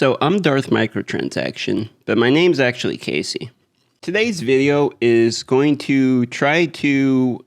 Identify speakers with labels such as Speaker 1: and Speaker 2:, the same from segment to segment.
Speaker 1: So I'm Darth Microtransaction, but my name's actually Casey. Today's video is going to try to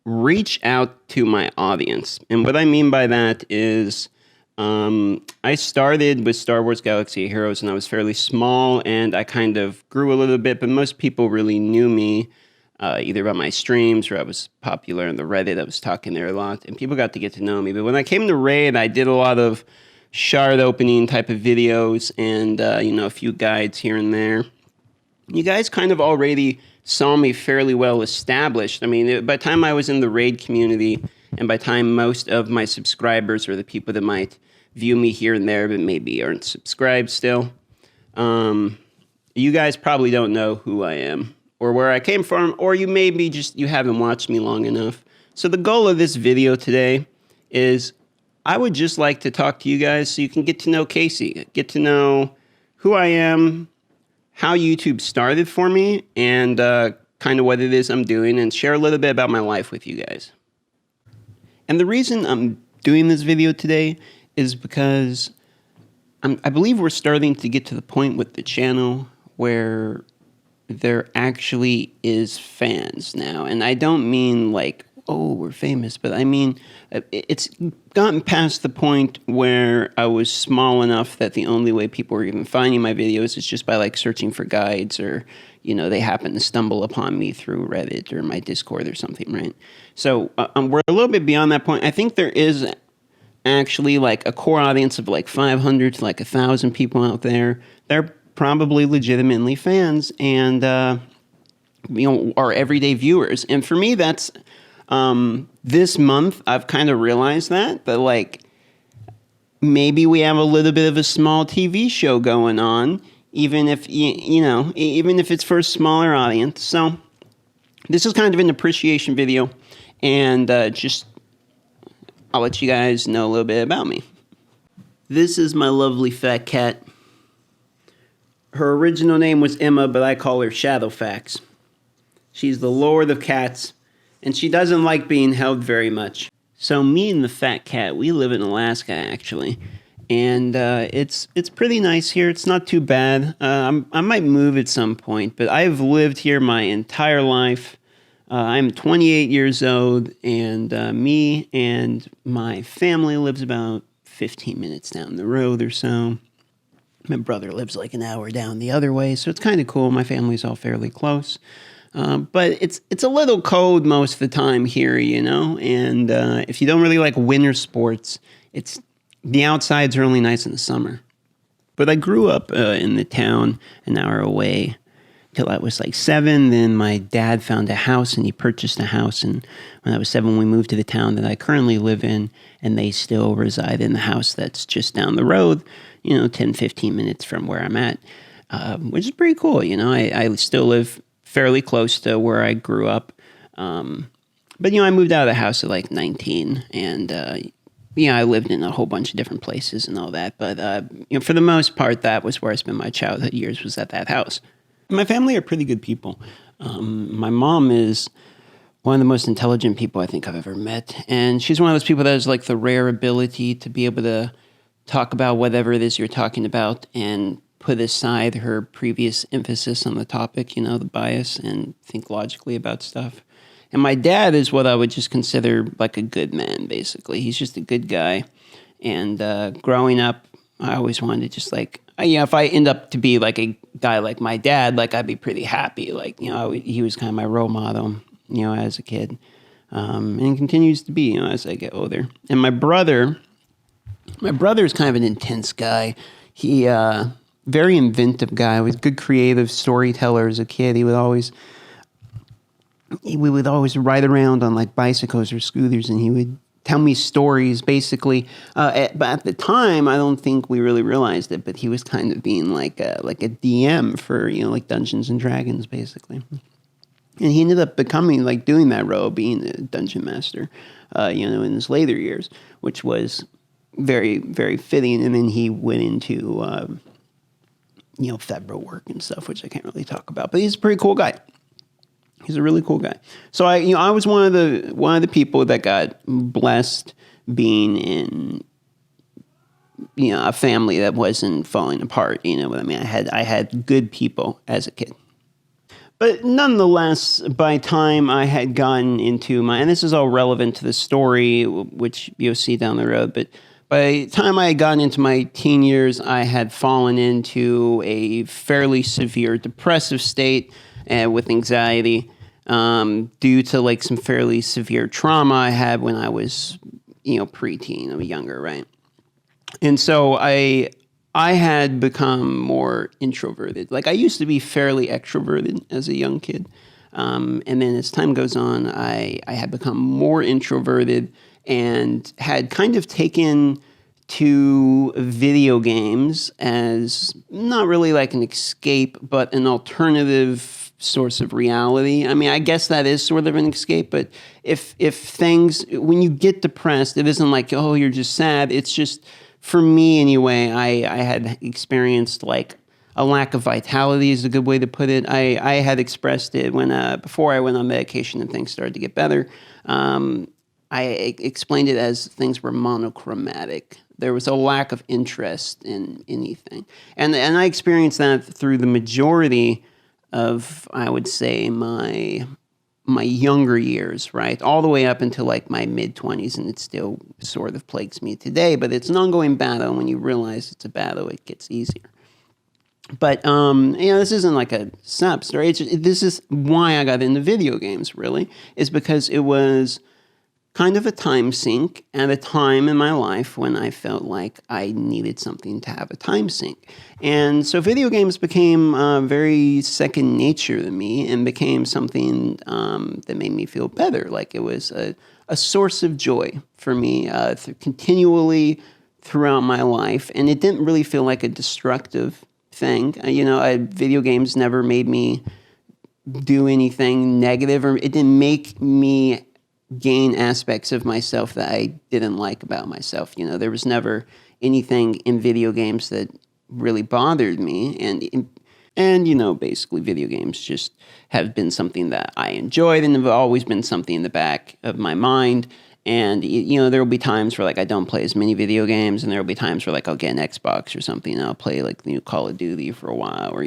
Speaker 1: reach out to my audience. And what I mean by that is I started with Star Wars Galaxy of Heroes and I was fairly small and I kind of grew a little bit, but most people really knew me either by my streams or I was popular on the Reddit. I was talking there a lot and people got to get to know me. But when I came to Raid, I did a lot of shard opening type of videos and, a few guides here and there. You guys kind of already saw me fairly well established. I mean, by the time I was in the Raid community and by the time most of my subscribers or the people that might view me here and there but maybe aren't subscribed still, you guys probably don't know who I am or where I came from, or you maybe just, you haven't watched me long enough. So the goal of this video today is I would just like to talk to you guys so you can get to know Casey, get to know who I am, how YouTube started for me, and kind of what it is I'm doing, and share a little bit about my life with you guys. And the reason I'm doing this video today is because I believe we're starting to get to the point with the channel where there actually is fans now. And I don't mean like, oh, we're famous, but I mean, it's gotten past the point where I was small enough that the only way people were even finding my videos is just by like searching for guides or, they happen to stumble upon me through Reddit or my Discord or something, right? So we're a little bit beyond that point. I think there is actually like a core audience of like 500 to like 1,000 people out there. They're probably legitimately fans and, are everyday viewers. And for me, that's... this month, I've kind of realized that like maybe we have a little bit of a small TV show going on, even if, even if it's for a smaller audience. So this is kind of an appreciation video and I'll let you guys know a little bit about me. This is my lovely fat cat. Her original name was Emma, but I call her Shadowfax. She's the lord of cats. And she doesn't like being held very much. So me and the fat cat, we live in Alaska, actually. And it's pretty nice here. It's not too bad. I might move at some point, but I've lived here my entire life. I'm 28 years old, and me and my family lives about 15 minutes down the road or so. My brother lives like an hour down the other way, so it's kind of cool. My family's all fairly close. But it's a little cold most of the time here, and if you don't really like winter sports, the outsides are only nice in the summer. But I grew up in the town an hour away till I was like 7. Then my dad found a house and he purchased a house. And when I was 7, we moved to the town that I currently live in, and they still reside in the house that's just down the road, 10, 15 minutes from where I'm at, which is pretty cool. I still live fairly close to where I grew up. But, I moved out of the house at like 19 and, I lived in a whole bunch of different places and all that. But, for the most part, that was where I spent my childhood years, was at that house. My family are pretty good people. My mom is one of the most intelligent people I think I've ever met. And she's one of those people that has like the rare ability to be able to talk about whatever it is you're talking about and put aside her previous emphasis on the topic, the bias, and think logically about stuff. And my dad is what I would just consider like a good man, basically. He's just a good guy. And growing up, I always wanted to just like, if I end up to be like a guy like my dad, like I'd be pretty happy. Like, he was kind of my role model, as a kid. And continues to be, as I get older. And my brother is kind of an intense guy. He, very inventive guy. He was a good creative storyteller as a kid. We would always ride around on like bicycles or scooters, and he would tell me stories basically. But at the time, I don't think we really realized it, but he was kind of being like a DM for, like Dungeons and Dragons basically. And he ended up becoming like doing that role, being a dungeon master, in his later years, which was very, very fitting. And then he went into, federal work and stuff, which I can't really talk about, but he's a pretty cool guy. He's a really cool guy. So I was one of the people that got blessed being in a family that wasn't falling apart. You know what I mean? I had good people as a kid. But nonetheless, by time I had gotten into and this is all relevant to the story, which you'll see down the road, but by the time I had gotten into my teen years, I had fallen into a fairly severe depressive state with anxiety due to like some fairly severe trauma I had when I was, preteen or younger, right? And so I had become more introverted. Like I used to be fairly extroverted as a young kid. And then as time goes on, I had become more introverted and had kind of taken to video games as not really like an escape, but an alternative source of reality. I mean, I guess that is sort of an escape, but if things, when you get depressed, it isn't like, oh, you're just sad. It's just, for me anyway, I had experienced like a lack of vitality is a good way to put it. I had expressed it when before I went on medication and things started to get better. I explained it as things were monochromatic. There was a lack of interest in anything. And I experienced that through the majority of, I would say, my younger years, right? All the way up until like my mid-20s, and it still sort of plagues me today, but it's an ongoing battle. When you realize it's a battle, it gets easier. But, this isn't like a sub story. This is why I got into video games, really, is because it was kind of a time sink at a time in my life when I felt like I needed something to have a time sink. And so video games became very second nature to me and became something that made me feel better. Like it was a source of joy for me continually throughout my life. And it didn't really feel like a destructive thing. Video games never made me do anything negative, or it didn't make me gain aspects of myself that I didn't like about myself. There was never anything in video games that really bothered me. And basically video games just have been something that I enjoyed and have always been something in the back of my mind. And, there will be times where like I don't play as many video games, and there will be times where like I'll get an Xbox or something and I'll play like the new Call of Duty for a while, or,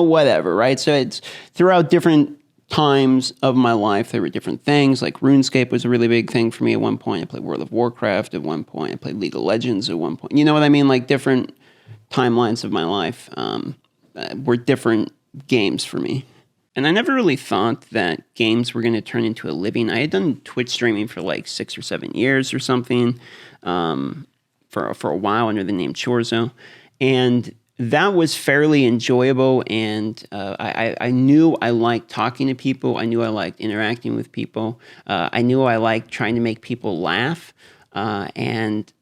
Speaker 1: whatever, right? So it's throughout different times of my life, there were different things. Like RuneScape was a really big thing for me at one point. I played World of Warcraft at one point. I played League of Legends at one point. You know what I mean? Like different timelines of my life were different games for me. And I never really thought that games were going to turn into a living. I had done Twitch streaming for like 6 or 7 years or something for a while under the name Chorzo. And that was fairly enjoyable, and I knew I liked talking to people. I knew I liked interacting with people. I knew I liked trying to make people laugh. And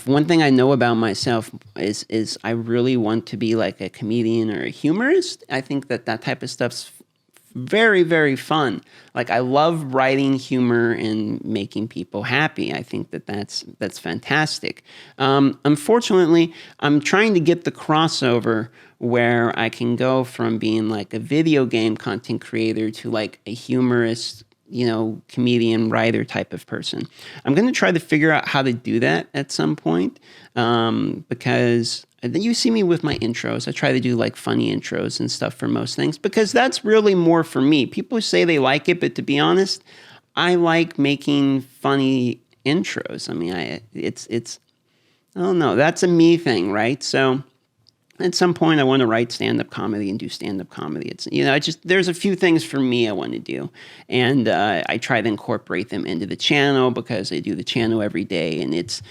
Speaker 1: one thing I know about myself is I really want to be like a comedian or a humorist. I think that type of stuff's very, very fun. Like I love writing humor and making people happy. I think that's fantastic. Unfortunately, I'm trying to get the crossover where I can go from being like a video game content creator to like a humorist, comedian, writer type of person. I'm going to try to figure out how to do that at some point because you see me with my intros. I try to do like funny intros and stuff for most things because that's really more for me. People say they like it, but to be honest, I like making funny intros. I mean, it's I don't know. That's a me thing, right? So at some point I want to write stand-up comedy and do stand-up comedy. It's, there's a few things for me I want to do. And I try to incorporate them into the channel because I do the channel every day. And it's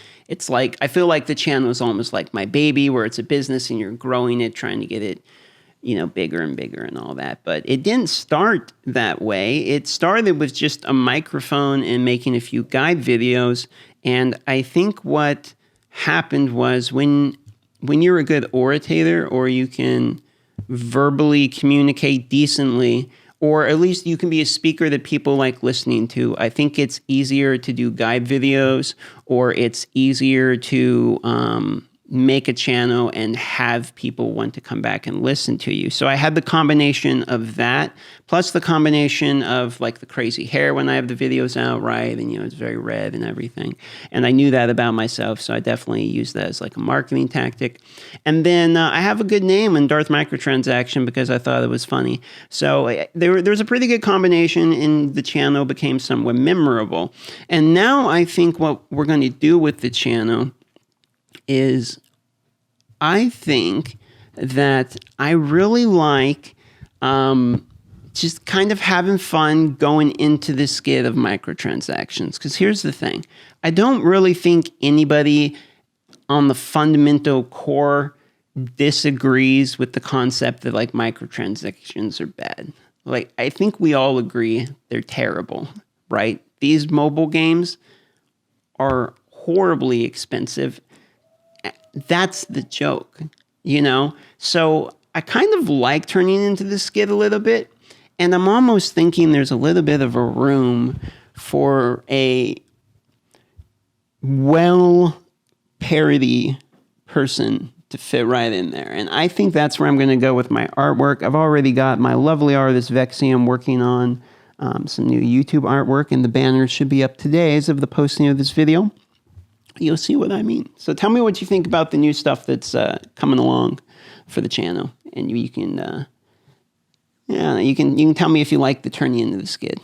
Speaker 1: like, I feel like the channel is almost like my baby where it's a business and you're growing it, trying to get it, bigger and bigger and all that. But it didn't start that way. It started with just a microphone and making a few guide videos. And I think what happened was when you're a good orator, or you can verbally communicate decently, or at least you can be a speaker that people like listening to, I think it's easier to do guide videos, or it's easier to make a channel and have people want to come back and listen to you. So I had the combination of that, plus the combination of like the crazy hair when I have the videos out, right? And, it's very red and everything. And I knew that about myself, so I definitely used that as like a marketing tactic. And then I have a good name in Darth Microtransaction because I thought it was funny. So there's a pretty good combination, and the channel became somewhat memorable. And now I think what we're going to do with the channel is I think that I really like just kind of having fun going into the skid of microtransactions. Because here's the thing. I don't really think anybody on the fundamental core disagrees with the concept that like microtransactions are bad. Like, I think we all agree they're terrible, right? These mobile games are horribly expensive. That's the joke, So I kind of like turning into the skid a little bit. And I'm almost thinking there's a little bit of a room for a parody person to fit right in there. And I think that's where I'm going to go with my artwork. I've already got my lovely artist, Vexium, working on some new YouTube artwork. And the banner should be up today as of the posting of this video. You'll see what I mean. So tell me what you think about the new stuff that's coming along for the channel, and you can tell me if you like the turning into the skid.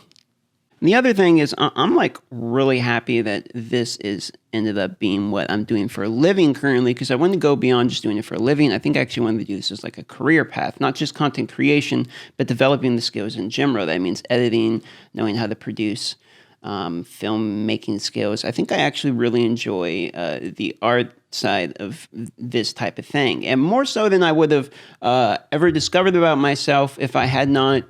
Speaker 1: And the other thing is, I'm like really happy that this is ended up being what I'm doing for a living currently, because I want to go beyond just doing it for a living. I think I actually wanted to do this as like a career path, not just content creation, but developing the skills in general. That means editing, knowing how to produce, filmmaking skills. I think I actually really enjoy the art side of this type of thing, and more so than I would have ever discovered about myself if I had not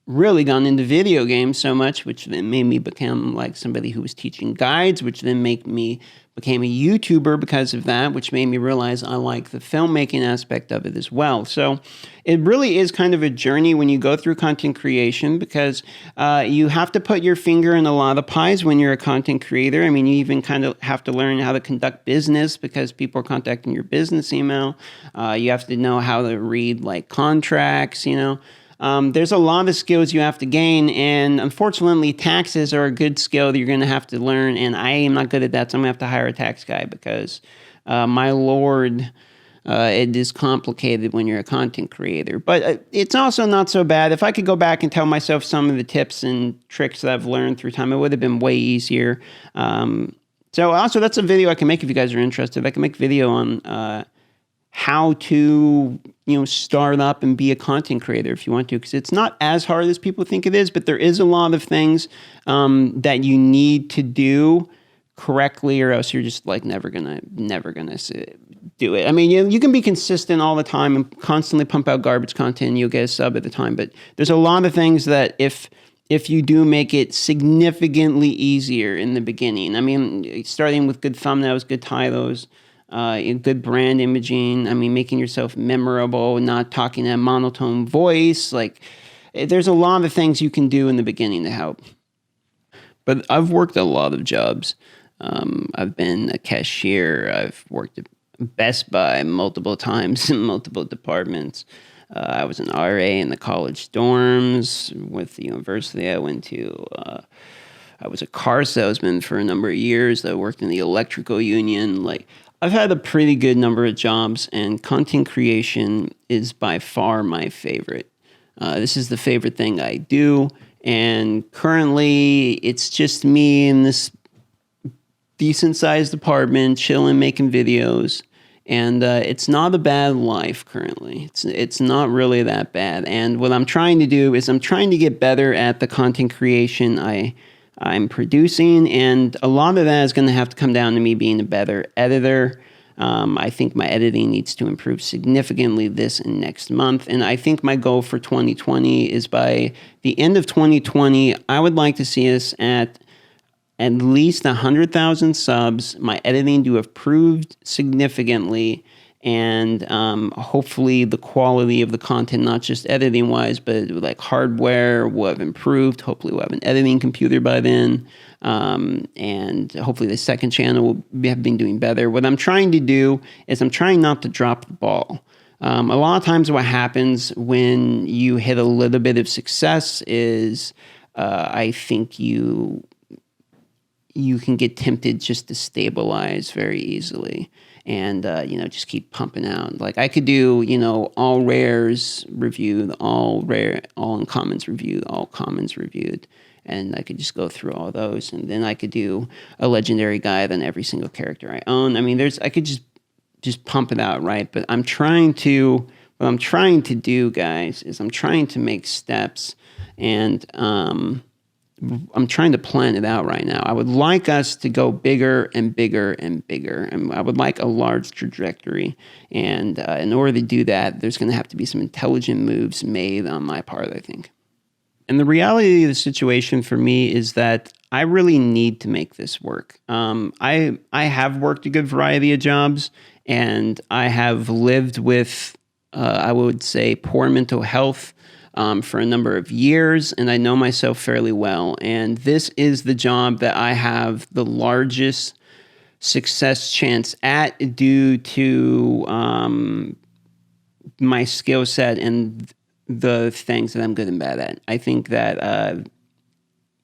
Speaker 1: really gone into video games so much, which then made me become like somebody who was teaching guides, which then became a YouTuber because of that, which made me realize I like the filmmaking aspect of it as well. So it really is kind of a journey when you go through content creation, because you have to put your finger in a lot of pies when you're a content creator. I mean, you even kind of have to learn how to conduct business because people are contacting your business email. You have to know how to read like contracts, There's a lot of skills you have to gain, and unfortunately, taxes are a good skill that you're going to have to learn, and I am not good at that, so I'm going to have to hire a tax guy because, my lord, it is complicated when you're a content creator. But it's also not so bad. If I could go back and tell myself some of the tips and tricks that I've learned through time, it would have been way easier. So also, that's a video I can make if you guys are interested. I can make a video on how to start up and be a content creator if you want to, because it's not as hard as people think it is, but there is a lot of things that you need to do correctly, or else you're just like never gonna do it. I mean, you can be consistent all the time and constantly pump out garbage content and you'll get a sub at the time, but there's a lot of things that if you do make it significantly easier in the beginning, I mean, starting with good thumbnails, good titles, good brand imaging, I mean, making yourself memorable, not talking in a monotone voice, like there's a lot of things you can do in the beginning to help. But I've worked a lot of jobs. I've been a cashier. I've worked at Best Buy multiple times in multiple departments. I was an RA in the college dorms with the university I went to. I was a car salesman for a number of years. I worked in the electrical union. Like, I've had a pretty good number of jobs, and content creation is by far my favorite. This is the favorite thing I do, and currently it's just me in this decent-sized apartment, chilling, making videos, and it's not a bad life currently. It's not really that bad, and what I'm trying to do is I'm trying to get better at the content creation I'm producing, and a lot of that is going to have to come down to me being a better editor. I think my editing needs to improve significantly this and next month, and I think my goal for 2020 is by the end of 2020, I would like to see us at least 100,000 subs, my editing to have improved significantly, and hopefully the quality of the content, not just editing wise, but like hardware will have improved. Hopefully we'll have an editing computer by then. And hopefully the second channel will have been doing better. What I'm trying to do is I'm trying not to drop the ball. A lot of times what happens when you hit a little bit of success is I think you can get tempted just to stabilize very easily and, just keep pumping out. Like I could do, all rares reviewed, all uncommons reviewed, all commons reviewed. And I could just go through all those. And then I could do a legendary guide on every single character I own. I mean, I could just pump it out, right? But what I'm trying to do, guys, is I'm trying to make steps, and I'm trying to plan it out right now. I would like us to go bigger and bigger and bigger, and I would like a large trajectory. And in order to do that, there's going to have to be some intelligent moves made on my part, I think. And the reality of the situation for me is that I really need to make this work. I have worked a good variety of jobs, and I have lived with, I would say, poor mental health for a number of years, and I know myself fairly well. And this is the job that I have the largest success chance at due to my skill set and the things that I'm good and bad at. I think that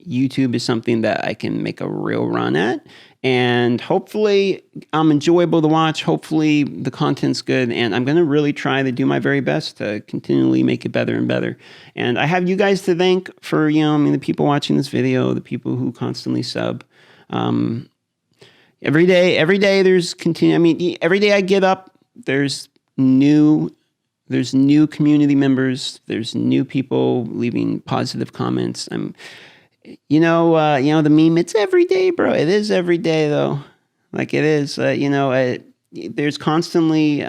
Speaker 1: YouTube is something that I can make a real run at, and hopefully I'm enjoyable to watch. Hopefully the content's good, and I'm going to really try to do my very best to continually make it better and better. And I have you guys to thank for, the people watching this video, the people who constantly sub. Every day there's every day I get up, there's new community members, there's new people leaving positive comments. The meme, it's every day, bro. It is every day, though. Like it is, there's constantly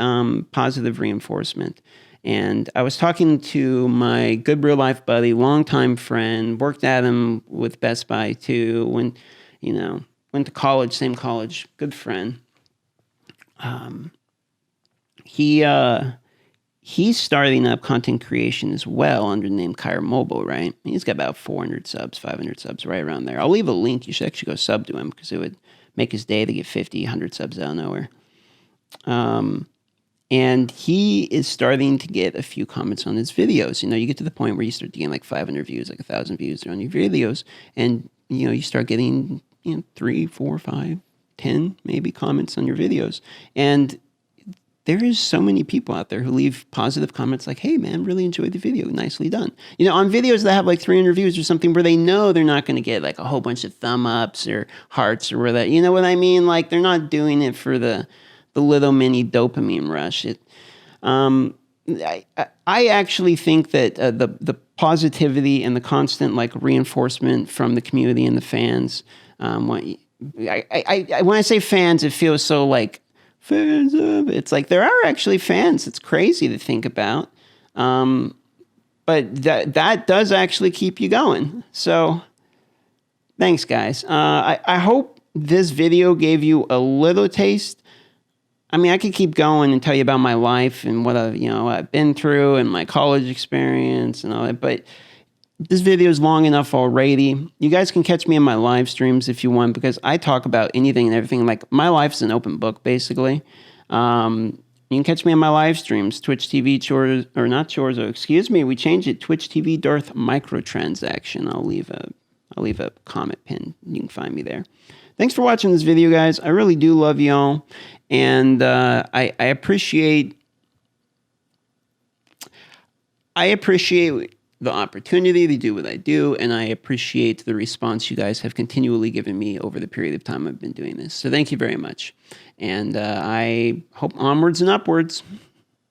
Speaker 1: positive reinforcement. And I was talking to my good real life buddy, longtime friend, worked at him with Best Buy too, when, went to college, same college, good friend. He's starting up content creation as well under the name Kyra Mobile, right? He's got about 400 subs, 500 subs, right around there. I'll leave a link. You should actually go sub to him because it would make his day to get 50, 100 subs out of nowhere. And he is starting to get a few comments on his videos. You get to the point where you start to get like 500 views, like 1,000 views on your videos. And, you start getting, 3, 4, 5, 10 maybe comments on your videos. And there is so many people out there who leave positive comments like, hey, man, really enjoyed the video. Nicely done. On videos that have like 300 views or something where they know they're not going to get like a whole bunch of thumb ups or hearts or where that, you know what I mean? Like they're not doing it for the little mini dopamine rush. I actually think that the positivity and the constant like reinforcement from the community and the fans, when I say fans, it feels so like, fans of it's like there are actually fans. It's crazy to think about, but that does actually keep you going. So thanks, guys. I hope this video gave you a little taste. I mean, I could keep going and tell you about my life and what I've been through and my college experience and all that, but this video is long enough already. You guys can catch me in my live streams if you want, because I talk about anything and everything. Like my life's an open book, basically. You can catch me in my live streams, Twitch TV Chores, or not Chores, excuse me, we changed it, Twitch TV Darth Microtransaction. I'll leave a comment pin. You can find me there. Thanks for watching this video, guys. I really do love y'all, and I appreciate the opportunity to do what I do, and I appreciate the response you guys have continually given me over the period of time I've been doing this. So thank you very much, and I hope onwards and upwards.